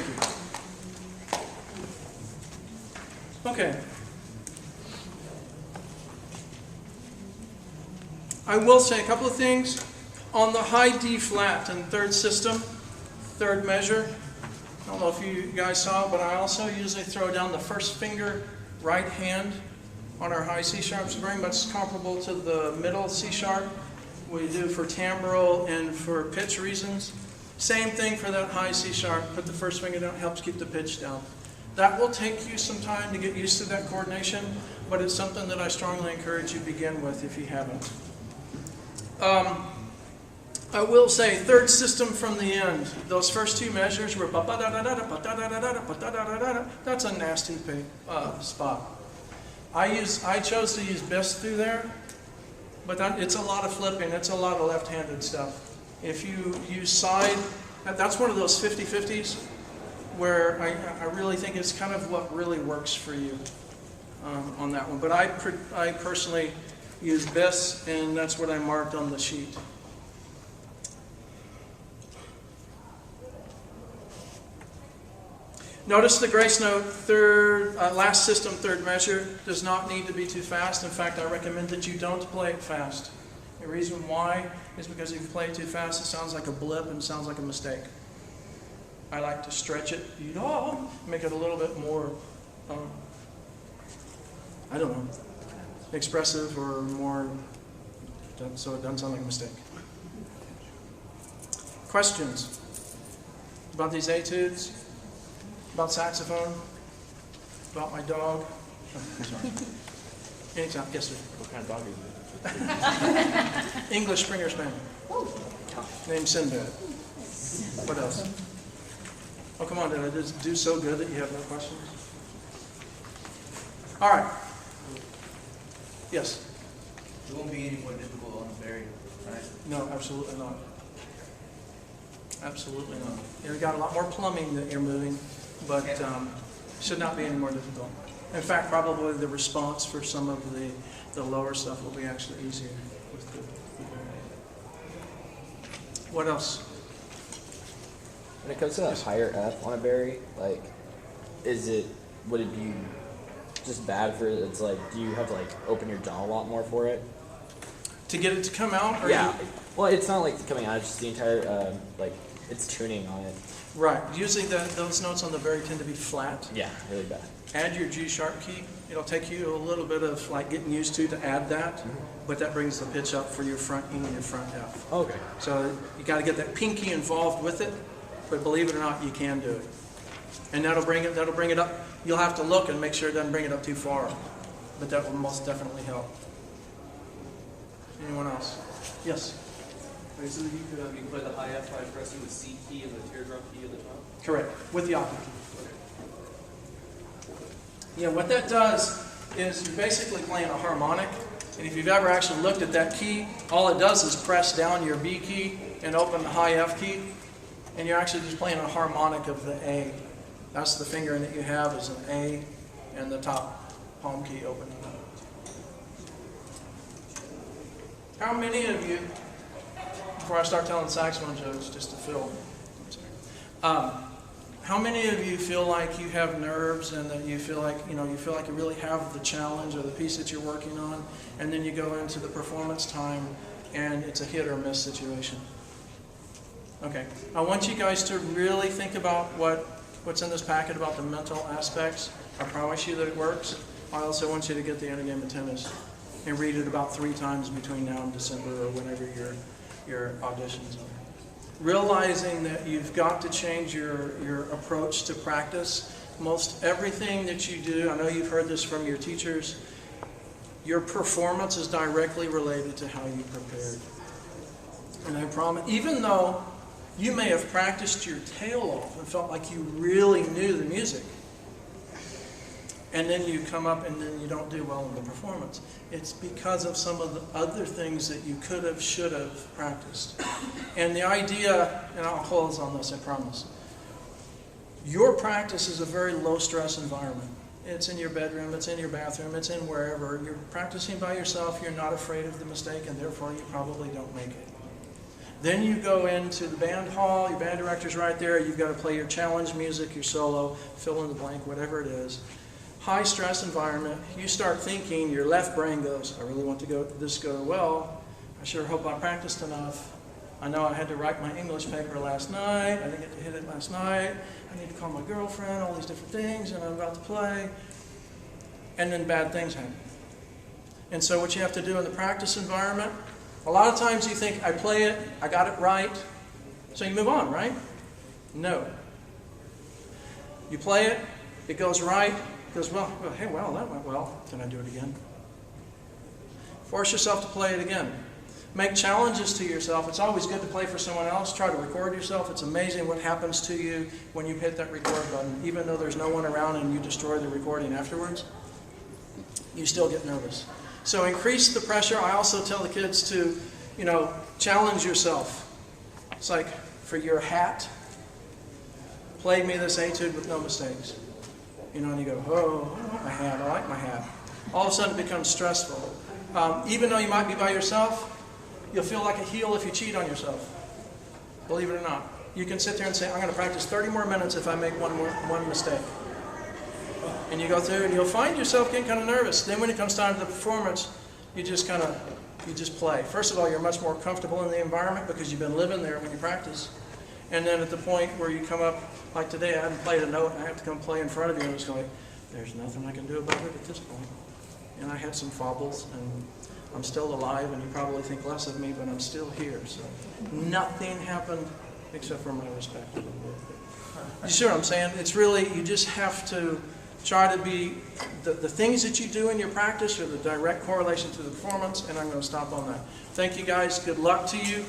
Thank you. Okay. I will say a couple of things. On the high D flat in third system, third measure, I don't know if you guys saw, but I also usually throw down the first finger, right hand on our high C sharps, very much comparable to the middle C sharp we do for timbral and for pitch reasons. Same thing for that high C sharp. Put the first finger down, helps keep the pitch down. That will take you some time to get used to that coordination, but it's something that I strongly encourage you to begin with if you haven't. I will say, third system from the end, those first two measures were that's a nasty spot. I chose to use best through there, but it's a lot of flipping, it's a lot of left-handed stuff. If you use side, that's one of those 50-50s where I really think it's kind of what really works for you on that one. But I personally use best, and that's what I marked on the sheet. Notice the grace note, last system, third measure, does not need to be too fast. In fact, I recommend that you don't play it fast. The reason why is because if you play it too fast, it sounds like a blip and sounds like a mistake. I like to stretch it, make it a little bit more, I don't know, expressive or more, so it doesn't sound like a mistake. Questions about these etudes? About saxophone? About my dog? Oh, sorry. Anytime. Yes, sir. What kind of dog is it? English Springer Spaniel. Named Sinbad. What else? Oh, come on, did I just do so good that you have no questions? All right. Yes? It won't be any more difficult on the berry, right? No, absolutely not. Absolutely not. You've got a lot more plumbing that you're moving, but should not be any more difficult. In fact, probably the response for some of the lower stuff will be actually easier with the What else? When it comes to that higher F on a berry, like, would it be just bad for it? It's like, do you have to like open your jaw a lot more for it? To get it to come out? Or yeah. Well, it's not like coming out, it's just the entire, it's tuning on it. Right. Usually those notes on the berry tend to be flat. Yeah, really bad. Add your G sharp key. It'll take you a little bit of like getting used to add that, but that brings the pitch up for your front E and your front F. Okay. So you got to get that pinky involved with it, but believe it or not, you can do it. And that'll bring it up. You'll have to look and make sure it doesn't bring it up too far, but that will most definitely help. Anyone else? Yes? Okay, so you can play the high F by pressing the C key and the teardrop key at the top? Correct, with the octave key. Yeah, what that does is you're basically playing a harmonic, and if you've ever actually looked at that key, all it does is press down your B key and open the high F key, and you're actually just playing a harmonic of the A. That's the fingering that you have is an A, and the top palm key opening up. How many of you, before I start telling saxophone jokes, just to fill, how many of you feel like you have nerves and that you feel like you really have the challenge or the piece that you're working on, and then you go into the performance time and it's a hit or miss situation? Okay, I want you guys to really think about what's in this packet about the mental aspects. I promise you that it works. I also want you to get the Endgame of Tennis and read it about 3 times between now and December or whenever your auditions are. Realizing that you've got to change your approach to practice. Most everything that you do, I know you've heard this from your teachers, your performance is directly related to how you prepared. And I promise, even though you may have practiced your tail off and felt like you really knew the music, and then you come up and then you don't do well in the performance, it's because of some of the other things that you could have, should have practiced. And the idea, and I'll close on this, I promise, your practice is a very low-stress environment. It's in your bedroom, it's in your bathroom, it's in wherever. You're practicing by yourself, you're not afraid of the mistake, and therefore you probably don't make it. Then you go into the band hall, your band director's right there, you've got to play your challenge music, your solo, fill in the blank, whatever it is. High stress environment, you start thinking, your left brain goes, I really want this to go well. I sure hope I practiced enough. I know I had to write my English paper last night. I didn't get to hit it last night. I need to call my girlfriend, all these different things, and I'm about to play. And then bad things happen. And so what you have to do in the practice environment, a lot of times you think, I play it, I got it right, so you move on, right? No. You play it, it goes right, it goes, well, hey, well, that went well. Can I do it again? Force yourself to play it again. Make challenges to yourself. It's always good to play for someone else. Try to record yourself. It's amazing what happens to you when you hit that record button. Even though there's no one around and you destroy the recording afterwards, you still get nervous. So increase the pressure. I also tell the kids to, challenge yourself. It's like, for your hat, play me this etude with no mistakes. And you go, oh, I want my hat. I like my hat. All of a sudden it becomes stressful. Even though you might be by yourself, you'll feel like a heel if you cheat on yourself. Believe it or not. You can sit there and say, I'm going to practice 30 more minutes if I make one mistake. And you go through and you'll find yourself getting kind of nervous. Then when it comes time to the performance, you just play. First of all, you're much more comfortable in the environment because you've been living there when you practice. And then at the point where you come up, like today, I hadn't played a note and I have to come play in front of you and it's going, there's nothing I can do about it at this point. And I had some fumbles and I'm still alive, and you probably think less of me, but I'm still here. So nothing happened except for my respect. You see what I'm saying? It's really, you just have to try to be, the things that you do in your practice are the direct correlation to the performance, and I'm going to stop on that. Thank you guys. Good luck to you.